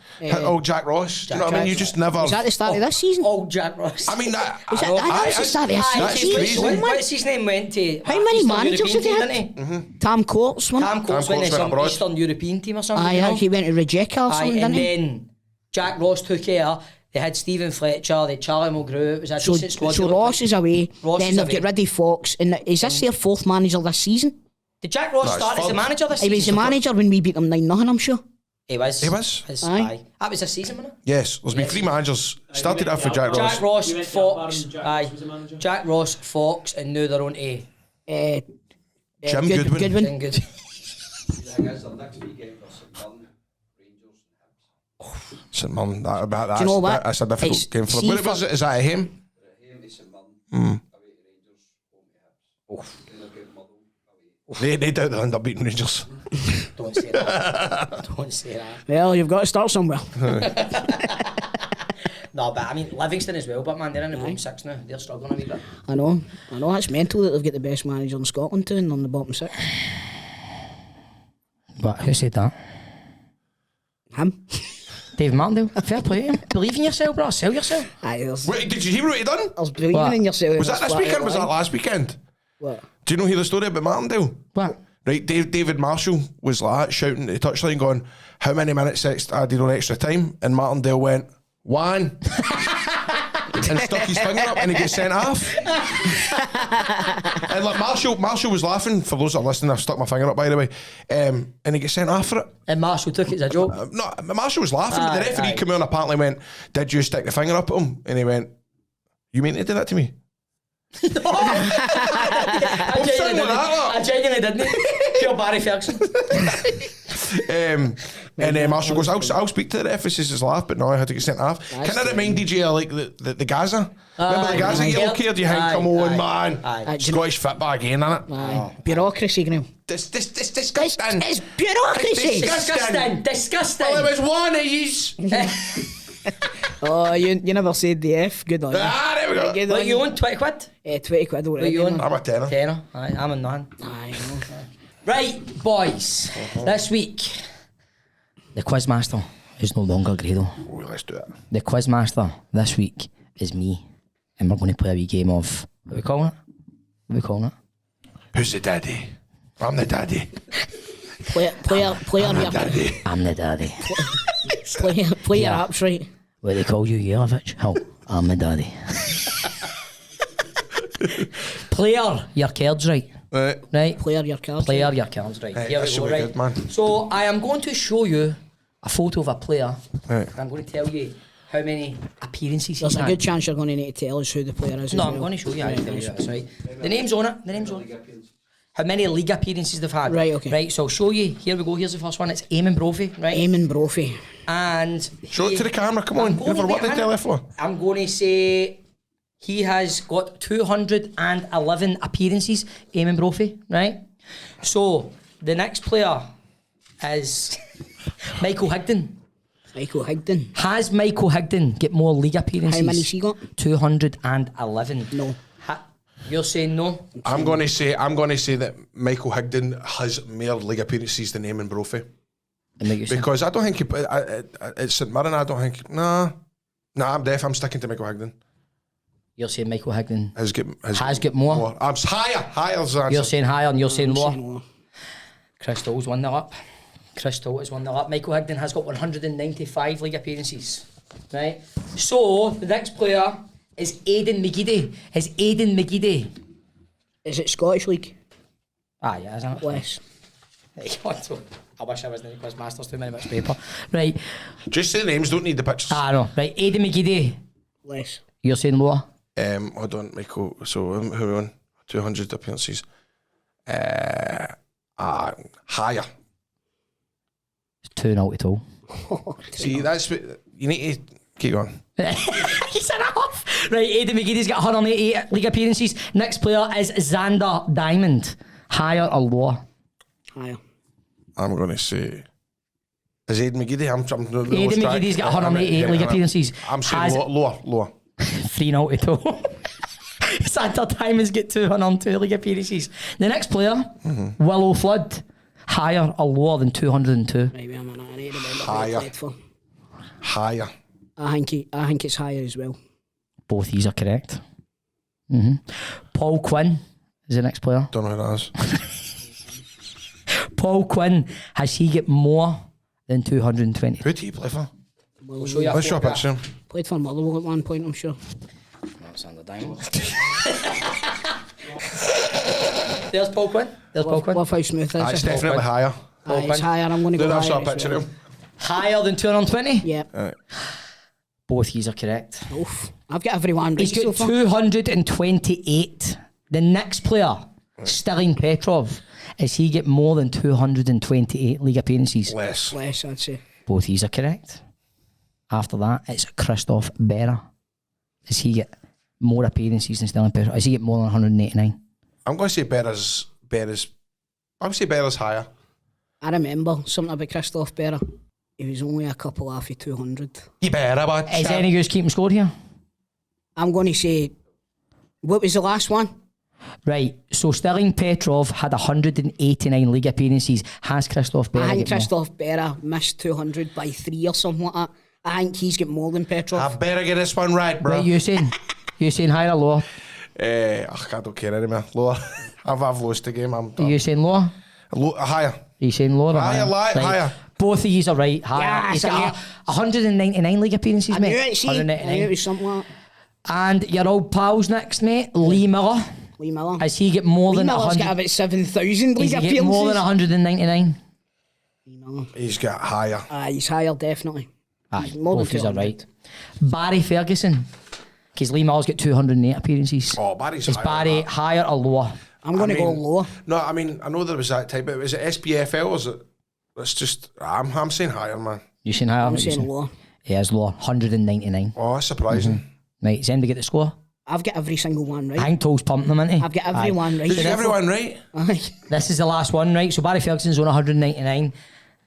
Jack Ross. Do you know what I mean? You just never. Was that the start of this season? Jack Ross. I mean, that Was that the start of this that's season? crazy. What's his name went to? How many Eastern managers did he European have? team, didn't Tam Courts one. Tam Courts went to some abroad. Eastern European team or something. Aye, he went to Rijeka or something, didn't and he? then Jack Ross took care. They had Stephen Fletcher, they had Charlie Mulgrew. It was a decent squad. So Ross is away. Ross then is they've away. got rid of Fox. And is this their fourth manager this season? Did Jack Ross No, start as the Fox. manager this He season? was the manager when we beat them 9-0, I'm sure. He was. Aye. That was this season, wasn't it? Yes, there's been 3 managers. Started off with Jack Ross. Jack Ross, We went to Fox. Jack Ross Aye. was the manager. Jack Ross, Fox, and now they're on to Jim Goodwin. Jim Good. The thing is, the next weekend for St Mirren, Rangers and Hibs. St Mirren. That's, you know what? That's a difficult It's game for them. see Where was it? Is that a him? We're at home to St Mirren, away to Rangers, home to Hibs. Then they've got Motherwell away. They doubt they'll end up beating Rangers. Don't say that. Don't say that. Well, you've got to start somewhere. No, but I mean, Livingston as well, but man, they're in the bottom 6 now. They're struggling a wee bit. I know. It's mental that they've got the best manager in Scotland too, and on the bottom 6. But who said that? Him. Dave Martindale. Fair play to him. Believe in yourself, bro. Sell yourself. Aye, there's Wait, did you hear what he done? believing What? in yourself. Was that That's this flat weekend? out Was that line. last weekend? What? Do you know hear the story about Martindale? What? Right, David Marshall was like that, shouting at the touchline going, how many minutes added on extra time? And Martindale went, 1. And stuck his finger up and he gets sent off. And like Marshall was laughing, for those that are listening, I've stuck my finger up by the way, and he gets sent off for it. And Marshall took it as a joke. No, Marshall was laughing, but the Aye, referee aye. came on and apparently went, did you stick the finger up at him? And he went, you mean to do that to me? I What's wrong with that, I genuinely didn't. Pure Barry Ferguson. And then Marshall goes, I'll speak to the ref. He says it's laugh, but no, I had to get sent off. Kind of reminded you of like the Gaza. Remember the Gaza aye. yellow card? You think, Aye, come on, aye, man. aye. Scottish football again, innit? Aye. Bureaucracy, Graham. This disgusting. It's bureaucracy. Disgusting. Disgusting. Well, it was one of yous. Oh, you never said the F. Good on you. There we go. Good What on you own? 20 quid? 20 quid already. you on? I'm a tenner. Tenner. Aye, I'm in none. Aye, I know. Right, boys. This week, the Quizmaster is no longer Grado. Oh, let's do it. The Quizmaster this week is me. And we're going to play a wee game of, what are we calling it? Who's the daddy? I'm the daddy. Play I'm the your daddy. I'm the daddy. play your apps right. What do they call you, Yelovich? Oh, I'm the daddy. Player your cards right. Right? Player your cards. Player your cards right. Right, Here that we should go, be right? good, man. So I am going to show you a photo of a player. Right. And I'm going to tell you how many appearances There's he's a had. good chance you're going to need to tell us who the player is. No, as I'm well. going to show you. Right, I'll tell you nice. that's right. The name's on it. The name's on it. How many league appearances they've had. Right, okay. Right, so I'll show you. Here we go. Here's the first one. It's Eamon Brophy, right? Eamon Brophy. And Show it to the camera, come on. You ever worked the telly for? I'm going to say he has got 211 appearances, Eamon Brophy, right? So the next player is Michael Higdon. Michael Higdon. Has Michael Higdon get more league appearances? How many's he got? 211. No. You're saying no? I'm going to say that Michael Higdon has more league appearances than Eamon Brophy. And make you say- Because I don't think at St Mirren, I don't think, nah, I'm deaf. I'm sticking to Michael Higdon. You're saying Michael Higdon Has got more. I'm higher is the answer. You're saying higher and you're saying lower. Saying lower. Crystal's 1-0 up. Crystal is 1-0 up. Michael Higdon has got 195 league appearances. Right? So the next player is Aidan McGeady. Is it Scottish League? Ah, yeah, isn't it? Less. I wish I wasn't in Quizmasters, too many much paper. Right. Just say the names, don't need the pictures. I know. Right, Aidan McGeady. Less. You're saying lower? Hold on, Michael. So who are we on? 200 appearances. Higher. It's 2-0 to 2. See, that's what you need to keep going. He's enough. Right, Aidan McGeady's got 188 league appearances. Next player is Xander Diamond. Higher or lower? Higher. I'm going to say. Is Aidan McGeady? I'm Aidan McGeady's got 188 league appearances. I'm saying Has- lower. 3-0 to 2. Santa Diamond's got 202 league appearances. The next player, Willow Flood, higher or lower than 202? Right, wait a minute. I need to remember who Higher. he played for. Higher. I think it's higher as well. Both these are correct. Paul Quinn is the next player. Don't know who that is. Paul Quinn, has he got more than 220? Who do you play for? We'll show you Let's show a picture of him. Played for Motherwell at one point, I'm sure. Santa Diamond. There's Paul Quinn. Love how smooth this It's is. definitely higher. It's higher. I'm going to go Then I'll higher. show a as picture well. of him. Higher than 220? Yeah. Both these are correct. Oof. I've got everyone right He's so got far. 228. The next player, Stilling Petrov, has he get more than 228 league appearances? Less. Less, I'd say. Both these are correct. After that, it's Christoph Berra. Has he get more appearances than Stilling Petrov? Has he get more than 189? I'm going to say Berra's. I'm going to say Berra's higher. I remember something about Christoph Berra. He was only a couple off of 200. You better, bud. Is any use keeping score here? I'm going to say, what was the last one? Right, so Stilling Petrov had 189 league appearances. Has Christoph Berra I think get more? Christoph Berra missed 200 by 3 or something like that. I think he's got more than Petrov. I better get this one right, bro. Right, you saying higher or lower? I don't care anymore. Lower. I've lost the game. I'm Are done. you saying lower? Higher. Are you saying lower or Higher, higher? higher. Both of these are right. Higher. Yes, He's got I knew- 199 league appearances, I mate. knew it, see. I knew it 199. was something like that. And your old pals next, mate, Lee Miller. Lee Miller. Has he get more Lee than Miller's 100? got about 7,000 league Has he appearances. get more than 199? Lee Miller. He's got higher. He's higher, definitely. Aye, More than both these are 200. right. Barry Ferguson, because Lee Miller's got 208 appearances. Oh, Barry's Is higher. Barry higher or lower? I'm going to go lower. No, I mean, I know there was that type, but was it SPFL or is it? It's just, I'm saying higher, man. You saying higher? I'm What you saying lower. Yeah, it's lower. 199. Oh, that's surprising. Right, does anybody get the score? I've got every single one right. Hang Toes pumping them, isn't he? I've got everyone right. Did you get everyone right? Aye. This is the last one, right? So Barry Ferguson's on 199.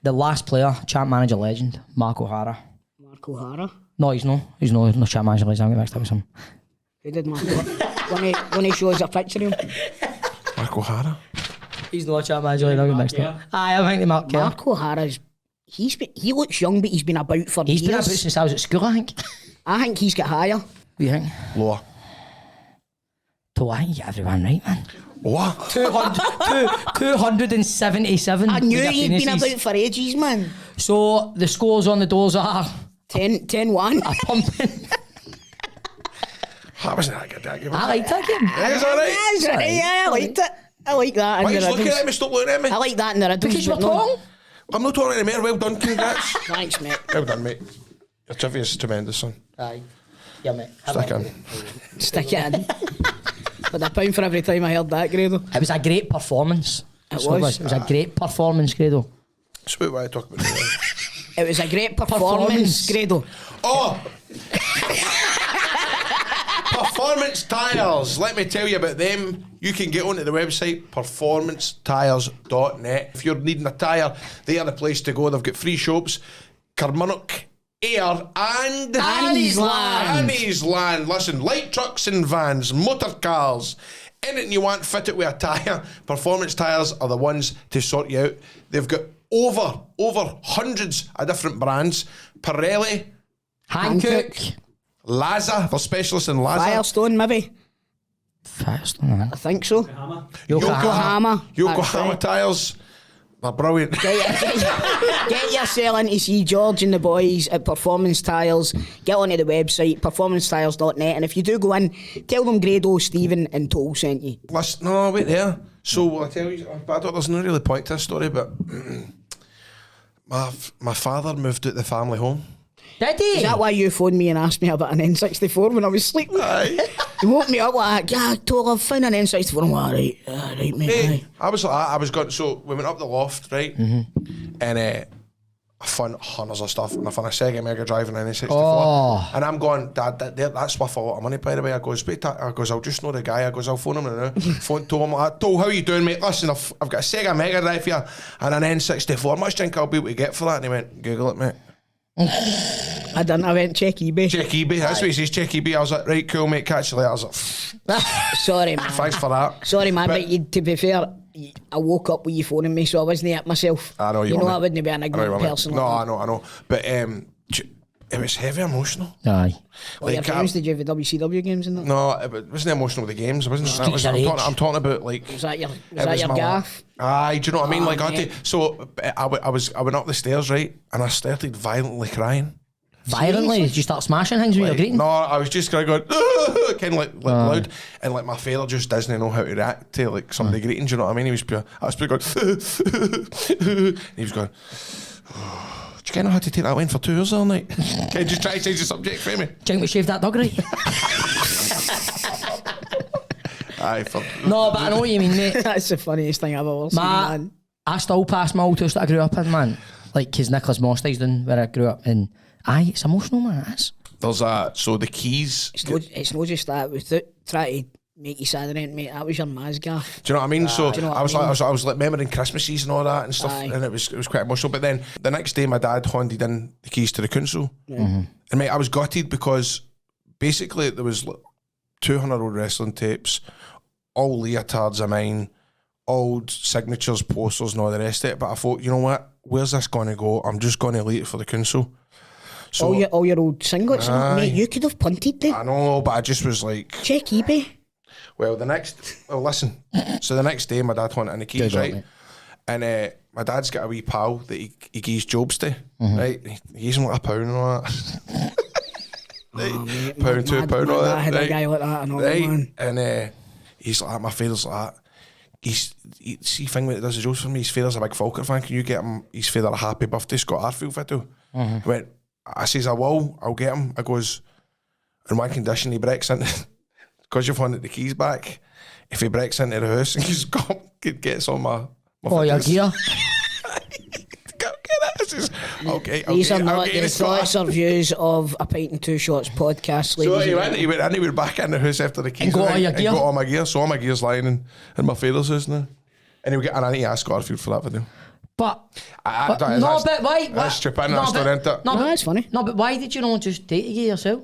The last player, champ manager legend, Mark O'Hara. Mark O'Hara. No, he's no champ manager legend. I'm getting mixed up with him. Who did Mark O'Hara? When he shows a picture of him. Mark O'Hara. He's not a champ manager legend. I'm getting mixed up. Aye, I think the Mark Kerr. Mark O'Hara's... He looks young, but he's been about for He's years. been about since I was at school, I think. I think he's got higher. What do you think? Lower. So I think you get everyone right, man. What? 277. I knew league he'd been appearances. about for ages, man. So the scores on the doors are 10-1. a pumping. That wasn't that good, that game. I like that game. Yeah, it's alright. That's right, yeah, I liked it. I like that. Why in are the you looking riddles. at me? Stop looking at me. I like that in the riddles. Because you were but no- wrong. I'm not talking anymore. Well done, congrats. Thanks, mate. Well done, mate. Your trivia is tremendous, son. Aye. Yeah, mate. Stick in. Stick it in. But a pound for every time I heard that, Grado. It was a great performance. It So was. It was a great performance, Grado. That's about what I talk about. It was a great performance, Grado. Oh! Performance Tyres. Let me tell you about them. You can get onto the website performancetyres.net. If you're needing a tyre, they are the place to go. They've got free shops. Carmunnock, Ayr and Anniesland. Anniesland. Listen, light trucks and vans, motor cars, anything you want fitted with a tyre, Performance Tyres are the ones to sort you out. They've got over hundreds of different brands. Pirelli, Hankook. Laza, they're specialists in Laza. Firestone, maybe. Firestone, I think so. Yokohama That's right. tyres. They're brilliant. Get yourself in to see George and the boys at Performance Tyres. Get onto the website, performancetyres.net, and if you do go in, tell them Grado, Stephen and Toll sent you. Listen, no, wait there. So will I tell you, there's no really point to this story, but my father moved out the family home. Did he? Is that why you phoned me and asked me about an N64 when I was sleeping? Aye. You woke me up like, yeah, Toll, I've found an N64. I'm like, right, mate, Hey, aye. I was going, so we went up the loft, right? And I found hundreds of stuff, and I found a Sega Mega Drive and an N64. Oh. And I'm going, Dad, that's worth a lot of money, by the way. I goes, wait, I goes, I'll just know the guy. I goes, I'll phone him now. Phone Toll, I'm like, Toll, how you doing, mate? Listen, I've got a Sega Mega Drive here and an N64. How much do you think I'll be able to get for that? And he went, Google it, mate. I didn't. I went check eBay. Check eBay. That's what he says. Check eBay. I was like, right, cool, mate. Catch you later. I was like, Sorry, man. thanks for that. Sorry, man. But to be fair, I woke up with you phoning me, so I wasn't at myself. I know you. know, want I wouldn't be an ignorant person. No, like I know. But it was heavy emotional. Aye. Well, your games, did you have the WCW games in that? No, it wasn't emotional with the games. It wasn't. Streets of I'm talking about like. Was that your gaff? Aye, do you know what I mean? Oh, Like, mate. so I went up the stairs, right, and I started violently crying. Violently? Did you start smashing things when you were greeting? No, I was just kind of going, kind of like loud, and like my father just doesn't know how to react to like somebody greeting. Do you know what I mean? I was pure going, and he was going. Do you kind of know how to take that line for 2 hours all night? Can you just try to change the subject for me? Do you think we shaved that dog right? Aye, No, but I know what you mean, mate. That's the funniest thing I've ever seen, man. I still pass my old house that I grew up in, man. Like, because Nicholas Mosty's down where I grew up, and aye, it's emotional, man. It is. There's so the keys. It's not just that. Without trying to make you sad rent, mate, that was your ma's gaff. Do you know what I mean? So do you know what I was like remembering Christmases and all that and stuff, and it was quite emotional. But then the next day, my dad handed in the keys to the council, and mate, I was gutted because basically there was 200 old wrestling tapes, all leotards of mine, old signatures, posters, and all the rest of it. But I thought, you know what? Where's this going to go? I'm just going to leave it for the council. So all your old singlets, and that, mate. You could have punted them. I know, but I just was like, check eBay. Well, listen. So the next day, my dad went in the keys, right? And my dad's got a wee pal that he gives jobs to, right? He gives him like £1 and all that. Right? £1, £2, all that. I had a guy like that, and all that, man. And he's like, my father's like that. See thing that does the jokes for me. His father's a big Falkner fan. Can you get him his father a happy birthday Scott Arfield video? He went, I says I will. I'll get him. I goes, on one condition, he breaks into, because you've wanted the keys back. If he breaks into the house and he's gets on my your gear. Okay. These are not the thoughts or views of a Pint and 2 Shots podcast, ladies. So he went back in the house after the keys and got all your gear. Got all my gear. So all my gear's lying in my father's house now. And I need to ask Garfield for that video. But why? That's stupid. That's not it. No, that's funny. No, but why did you not just take the gear yourself?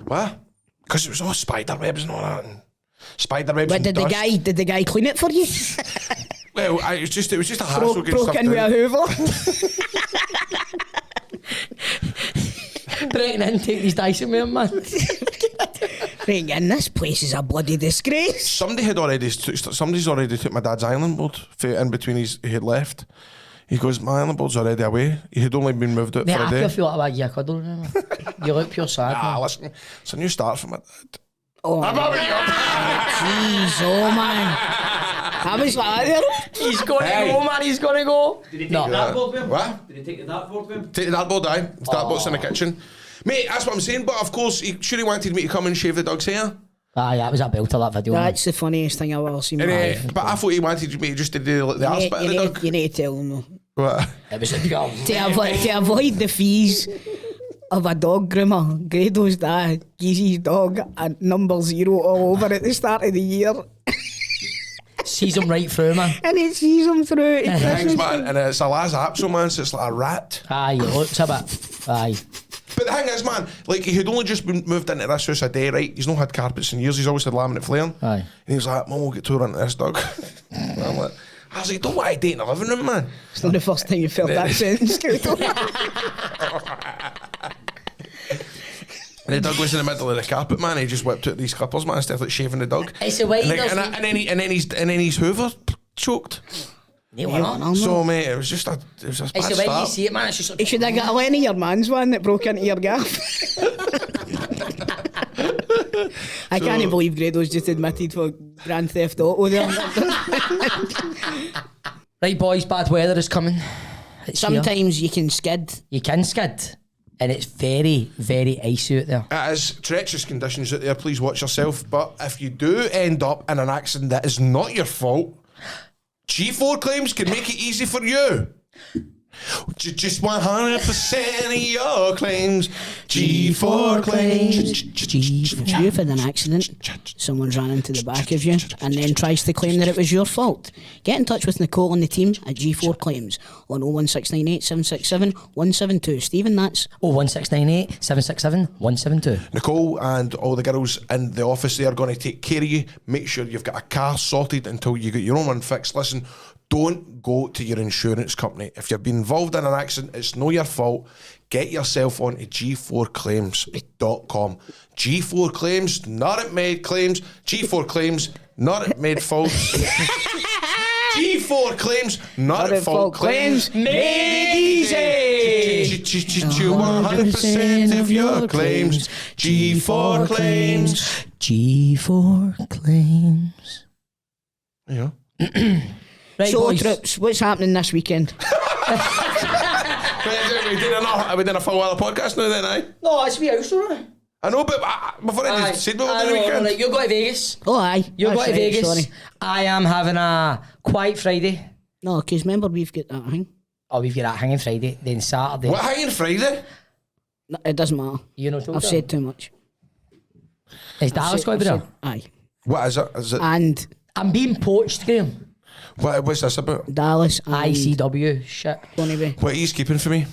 What? Because it was all spider webs and all that. And spider webs. But did the guy clean it for you? Well, it was just a hassle. Broke in with a Hoover. Breaking in, take these Dyson with him, man. Breaking in, this place is a bloody disgrace. Somebody's already took my dad's island board in between he had left. He goes, my island board's already away. He had only been moved out Mate, for a day. I feel like a gear cuddle now, man. You look pure sad, man. Listen, it's a new start for my dad. Oh, jeez, oh man. I was like, He's going to go, man. He's going to go. Did he take the dartboard with him? What? Did he take the dartboard with him? Take the dartboard, aye. The dartboard's in the kitchen. Mate, that's what I'm saying. But of course, he wanted me to come and shave the dog's hair. Aye, that was a belter, that video. That's the funniest thing I've ever seen. But I thought he wanted me just to do the arse bit of the dog. You need to tell him though. What? It was a girl. To avoid the fees of a dog groomer, Grado's dad gives his dog a number 0 all over at the start of the year. Sees him right through, man. And it sees him through. Thanks, man. And it's a Laz Apso, man, so it's like a rat. Aye, it looks a bit. Aye. But the thing is, man, like, he had only just been moved into this house a day, right? He's not had carpets in years. He's always had laminate flooring. Aye. And he was like, Mum, we'll get tour into this dog. And I'm like, I was like, don't want to date in the living room, man. It's not the first time you felt that sentence, Grado. And the dog was in the middle of the carpet, man. He just whipped out these clippers, man, instead of like shaving the dog. It's a way and then his Hoover choked. So, mate, it was just a bad It's the way start. you see it, man. It's just like, You should have got a Lenny, your man's one that broke into your gaff. I can't believe Grado's just admitted for Grand Theft Auto there. Right, boys, bad weather is coming. It's Sometimes here. you can skid. You can skid. And it's very, very icy out there. It is treacherous conditions out there. Please watch yourself. But if you do end up in an accident that is not your fault, G4 claims can make it easy for you. Just 100% of your claims. G4 claims. If you've had an accident, someone's ran into the back of you and then tries to claim that it was your fault, get in touch with Nicole and the team at G4 Claims on 01698 767 172. Stephen, that's 01698 767 172. Nicole and all the girls in the office, they are going to take care of you. Make sure you've got a car sorted until you get your own one fixed. Listen, don't go to your insurance company. If you've been involved in an accident, it's not your fault. Get yourself onto g4claims.com. G4 Claims, not at Made Claims. G4 Claims, not at Made Faults. G4 Claims, not at Fault Claims. Made easy. 100% of your claims. G4 Claims. G4 Claims. Yeah. Right, so boys. Trips, what's happening this weekend? Are we doing a full other podcast now then, aye? No, it's me house, don't it? I know, but before I just said what we're doing the weekend. Right, you're going to Vegas. Oh, aye. You're That's going to right, Vegas. Sorry. I am having a quiet Friday. No, because remember we've got that thing. Oh, we've got that hanging Friday. Then Saturday. What, hanging Friday? No, it doesn't matter. You know, I've said too much. Is Dallas going to be there? Aye. What is it? Is it? And I'm being poached, Graham. What's this about? Dallas and ICW shit. Gonna be. What he's keeping for me?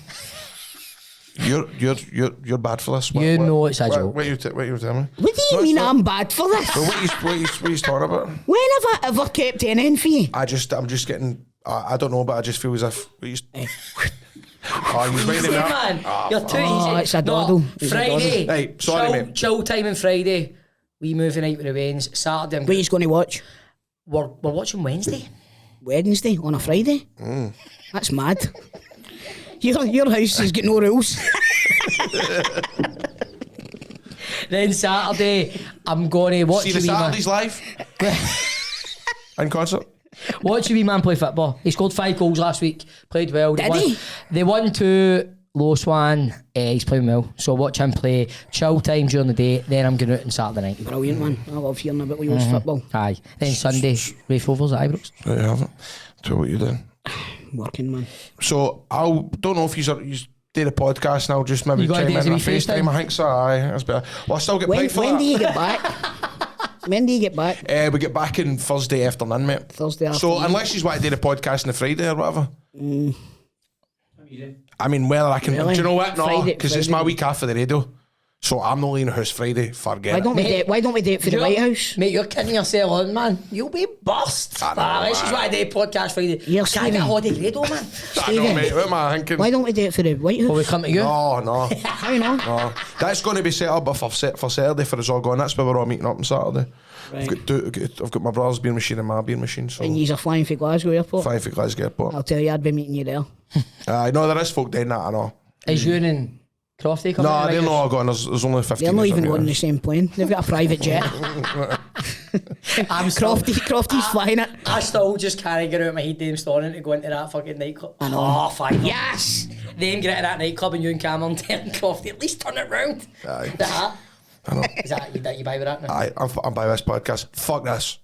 You're bad for this. You know it's a joke. What you telling me? What do you mean I'm bad for this? Well, what you talking about? When have I ever kept anything for you? I'm just getting. I don't know, but I just feel as if. He's winding me Easy, up. man. You're too Oh, easy. it's a doddle. No, It's a Friday. Right, sorry, mate. Chill time on Friday. We movie night with the Waynes. Saturday. What he's going to watch? We're watching Wednesday. Wednesday on a Friday? That's mad. Your house has got no rules. Then Saturday, I'm going to watch See the a wee man. Saturdays live in concert. Watch a wee man play football. He scored 5 goals last week. Played well. Did he? They won 2. Lowest one. He's playing well. So watch him play. Chill time during the day. Then I'm going out on Saturday night. Brilliant, man. I love hearing about Wales football. Aye. Then Sunday, Rafe Rovers at Ibrox. There you have it. So what you doing? Working, man. So I don't know if you did a podcast and I'll just maybe You gotta chime do it in on as a wee FaceTime. FaceTime. I think so. Aye, that's better. Well, I still get When paid for do that. you get back? When do you get back? We get back in Thursday afternoon, mate. Thursday So afternoon. unless you want to do the podcast on the Friday or whatever. I mean, whether I can. Really? Do you know what? No, Friday- because it's my Friday. week after the radio. So I'm not leaving the house Friday. Forget Why it. don't we Mate, why don't we do it for the White House? Mate, you're kidding yourself on, man. You'll be bust. I know, This is why I did podcast Friday. You're I can't get a Stephen. holiday radio, man. I know, Stephen. mate. What am I thinking? Why don't we do it for the White House? Will we come to you? No. How you know? No. That's going to be set up for Saturday for us all going. That's where we're all meeting up on Saturday. Right. I've got my brother's beer machine and my beer machine. So And you're flying for Glasgow Airport? flying for Glasgow Airport. I'll tell you, I'd be meeting you there. I know there is folk doing that. I know. Is you and Crofty coming? No, to they're Rangers? not going. There's only 15. They're not of even them, on yeah. the same plane. They've got a private jet. I'm still, Crofty's flying it. I still just can't get out of my head them starting to go into that fucking nightclub. I know. Oh, fine. Yes! Them get into that nightclub and you and Cameron telling Crofty, at least turn it round. Aye. That. I know. Is that you buy with that now? I'm by this podcast. Fuck this.